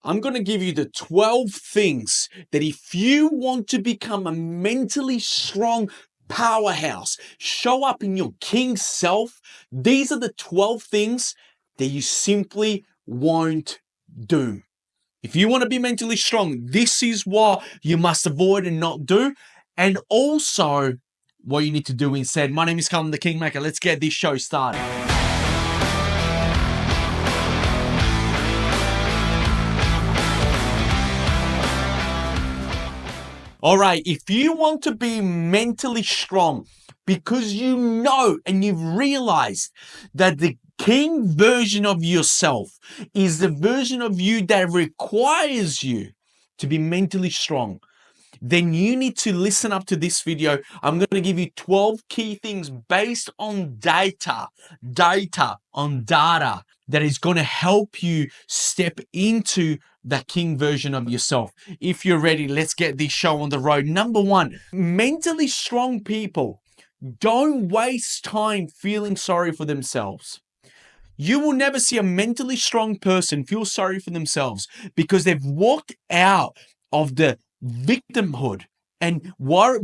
I'm going to give you the 12 things that if you want to become a mentally strong powerhouse, show up in your king self, these are the 12 things that you simply won't do. If you want to be mentally strong, this is what you must avoid and not do. And also what you need to do instead. My name is Colin the Kingmaker. Let's get this show started. All right, if you want to be mentally strong because you know and you've realized that the king version of yourself is the version of you that requires you to be mentally strong, then you need to listen up to this video. I'm going to give you 12 key things based on data that is going to help you step into the king version of yourself. If you're ready, let's get this show on the road. Number one, mentally strong people don't waste time feeling sorry for themselves. You will never see a mentally strong person feel sorry for themselves because they've walked out of the victimhood and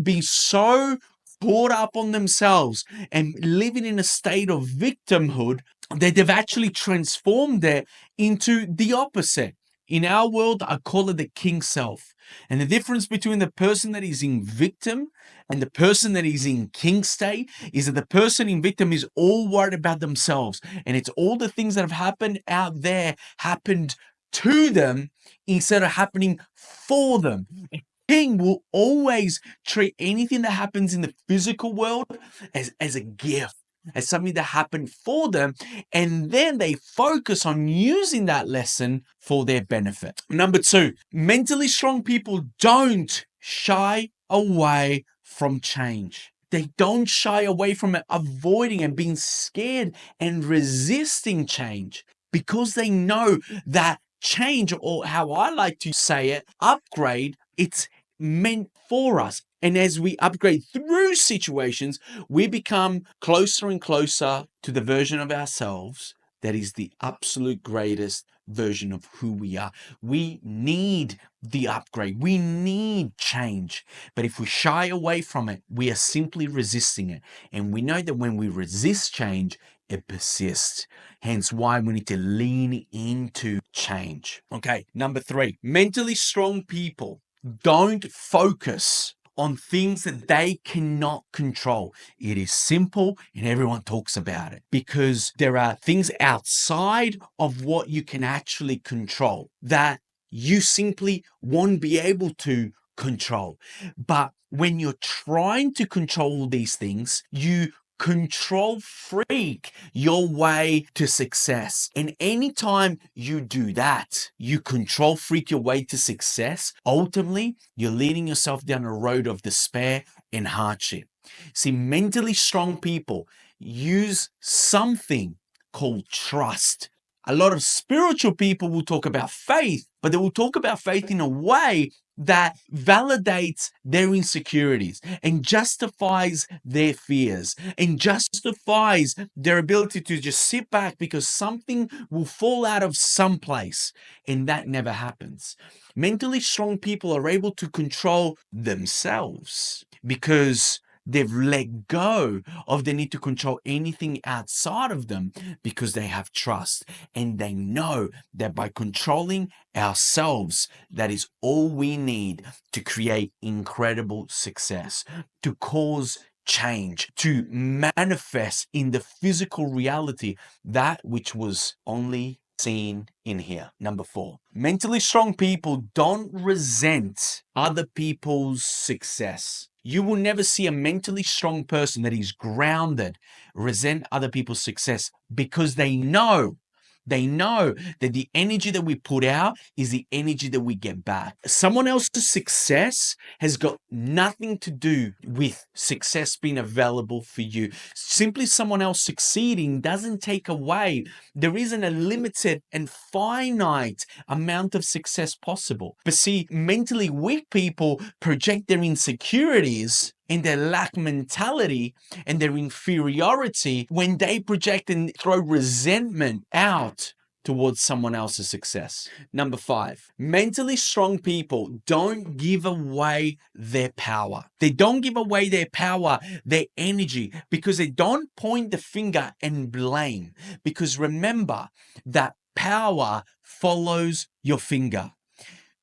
being so caught up on themselves and living in a state of victimhood that they've actually transformed it into the opposite. In our world, I call it the king self. And the difference between the person that is in victim and the person that is in king state is that the person in victim is all worried about themselves. And it's all the things that have happened out there happened to them instead of happening for them. A king will always treat anything that happens in the physical world as a gift, as something that happened for them, and then they focus on using that lesson for their benefit. Number two, mentally strong people don't shy away from change. They don't shy away from it, avoiding and being scared and resisting change because they know that change, or how I like to say it, upgrade, it's meant for us. And as we upgrade through situations, we become closer and closer to the version of ourselves that is the absolute greatest version of who we are. We need the upgrade. We need change. But if we shy away from it, we are simply resisting it. And we know that when we resist change, it persists. Hence why we need to lean into change. Okay, number three, mentally strong people don't focus on things that they cannot control. It is simple and everyone talks about it because there are things outside of what you can actually control that you simply won't be able to control. But when you're trying to control these things, you control freak your way to success. And anytime you do that, you control freak your way to success, ultimately, you're leading yourself down a road of despair and hardship. See, mentally strong people use something called trust. A lot of spiritual people will talk about faith, but they will talk about faith in a way that validates their insecurities and justifies their fears and justifies their ability to just sit back because something will fall out of someplace, and that never happens. Mentally strong people are able to control themselves because they've let go of the need to control anything outside of them because they have trust and they know that by controlling ourselves, that is all we need to create incredible success, to cause change, to manifest in the physical reality that which was only seen in here. Number four, mentally strong people don't resent other people's success. You will never see a mentally strong person that is grounded resent other people's success because they know that the energy that we put out is the energy that we get back. Someone else's success has got nothing to do with success being available for you. Simply someone else succeeding doesn't take away. There isn't a limited and finite amount of success possible. But see, mentally weak people project their insecurities and their lack mentality and their inferiority when they project and throw resentment out towards someone else's success. Number 5, mentally strong people don't give away their power. They don't give away their power, their energy, because they don't point the finger and blame. Because remember that power follows your finger.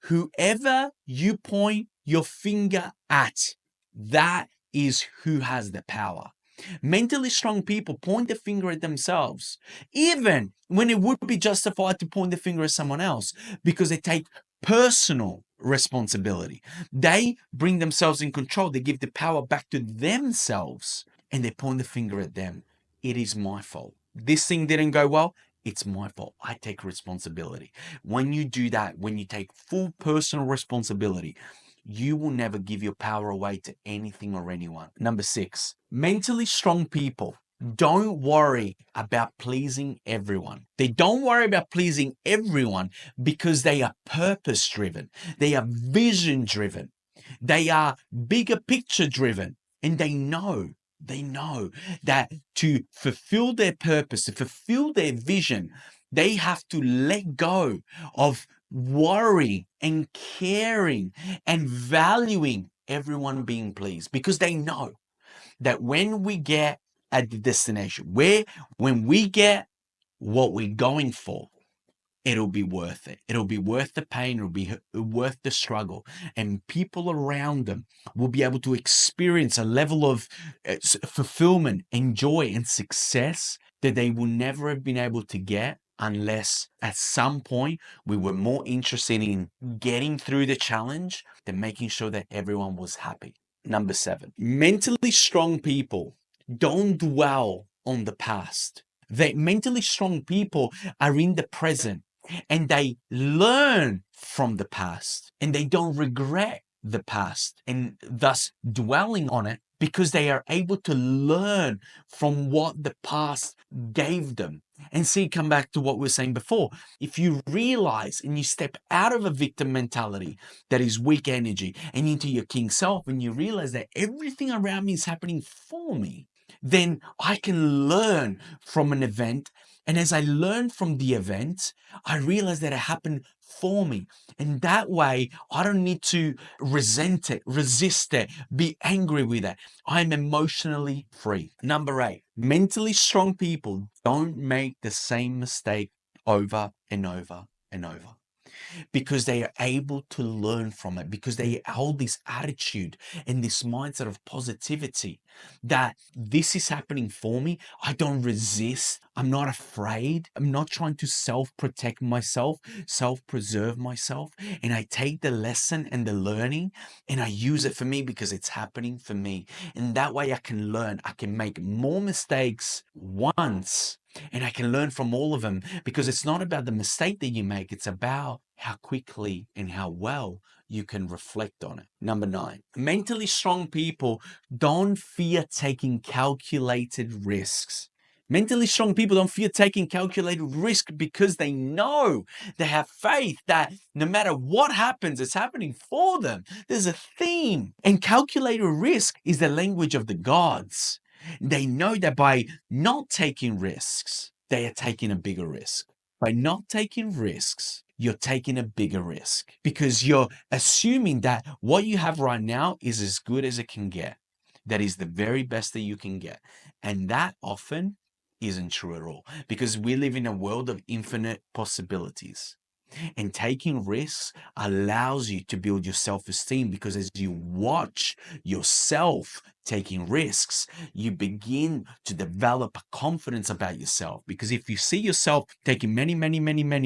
Whoever you point your finger at, that is who has the power. Mentally strong people point the finger at themselves, even when it would be justified to point the finger at someone else, because they take personal responsibility. They bring themselves in control. They give the power back to themselves and they point the finger at them. It is my fault. This thing didn't go well. It's my fault. I take responsibility. When you do that, when you take full personal responsibility, you will never give your power away to anything or anyone. Number 6, mentally strong people don't worry about pleasing everyone. They don't worry about pleasing everyone because they are purpose driven. They are vision driven. They are bigger picture driven. And they know that to fulfill their purpose, to fulfill their vision, they have to let go of worrying and caring and valuing everyone being pleased, because they know that when we get at the destination, when we get what we're going for, it'll be worth it. It'll be worth the pain. It'll be worth the struggle. And people around them will be able to experience a level of fulfillment and joy and success that they will never have been able to get unless at some point we were more interested in getting through the challenge than making sure that everyone was happy. Number 7, mentally strong people don't dwell on the past. That mentally strong people are in the present and they learn from the past and they don't regret the past and thus dwelling on it, because they are able to learn from what the past gave them. And see, come back to what we were saying before. If you realize and you step out of a victim mentality that is weak energy and into your king self, and you realize that everything around me is happening for me, then I can learn from an event. And as I learn from the event, I realize that it happened for me. And that way, I don't need to resent it, resist it, be angry with it. I'm emotionally free. Number 8, mentally strong people don't make the same mistake over and over and over, because they are able to learn from it, because they hold this attitude and this mindset of positivity that this is happening for me. I don't resist. I'm not afraid. I'm not trying to self-protect myself, self-preserve myself. And I take the lesson and the learning and I use it for me because it's happening for me. And that way I can learn. I can make more mistakes once and I can learn from all of them, because it's not about the mistake that you make. It's about how quickly and how well you can reflect on it. Number 9, mentally strong people don't fear taking calculated risks. Mentally strong people don't fear taking calculated risk because they know, they have faith that no matter what happens, it's happening for them. There's a theme. And calculated risk is the language of the gods. They know that by not taking risks, they are taking a bigger risk. By not taking risks, you're taking a bigger risk, because you're assuming that what you have right now is as good as it can get. That is the very best that you can get. And that often isn't true at all, because we live in a world of infinite possibilities. And taking risks allows you to build your self-esteem, because as you watch yourself taking risks, you begin to develop a confidence about yourself. Because if you see yourself taking many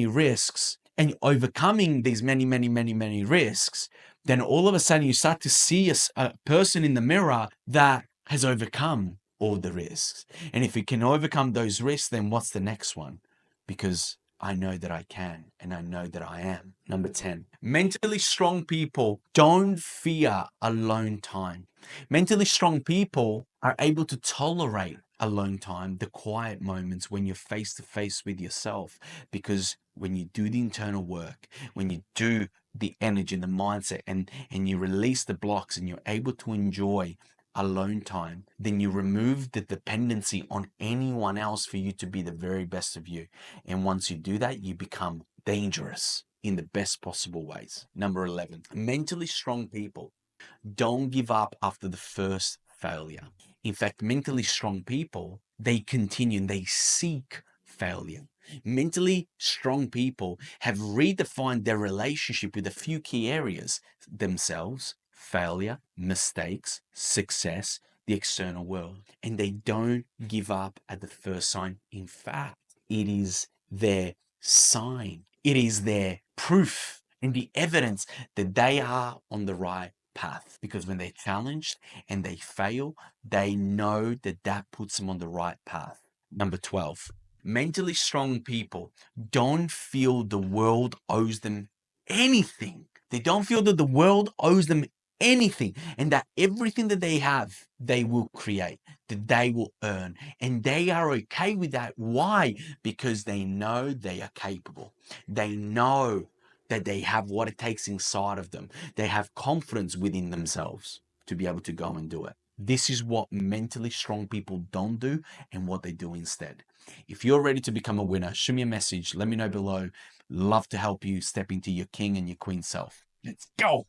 risks and overcoming these many risks, then all of a sudden you start to see a person in the mirror that has overcome all the risks. And if you can overcome those risks, then what's the next one? Because I know that I can, and I know that I am. Number 10, mentally strong people don't fear alone time. Mentally strong people are able to tolerate alone time, the quiet moments when you're face to face with yourself, because when you do the internal work, when you do the energy and the mindset, and you release the blocks and you're able to enjoy alone time, then you remove the dependency on anyone else for you to be the very best of you. And once you do that, you become dangerous in the best possible ways. Number 11, mentally strong people don't give up after the first failure. In fact, mentally strong people, they continue and they seek failure. Mentally strong people have redefined their relationship with a few key areas: themselves, failure, mistakes, success, the external world. And they don't give up at the first sign. In fact, it is their sign, it is their proof and the evidence that they are on the right path, because when they're challenged and they fail, they know that that puts them on the right path. Number 12, mentally strong people don't feel the world owes them anything. They don't feel that the world owes them anything, and that everything that they have, they will create, that they will earn, and they are okay with that. Why? Because they know they are capable. They know that they have what it takes inside of them. They have confidence within themselves to be able to go and do it. This is what mentally strong people don't do and what they do instead. If you're ready to become a winner, shoot me a message. Let me know below. Love to help you step into your king and your queen self. Let's go.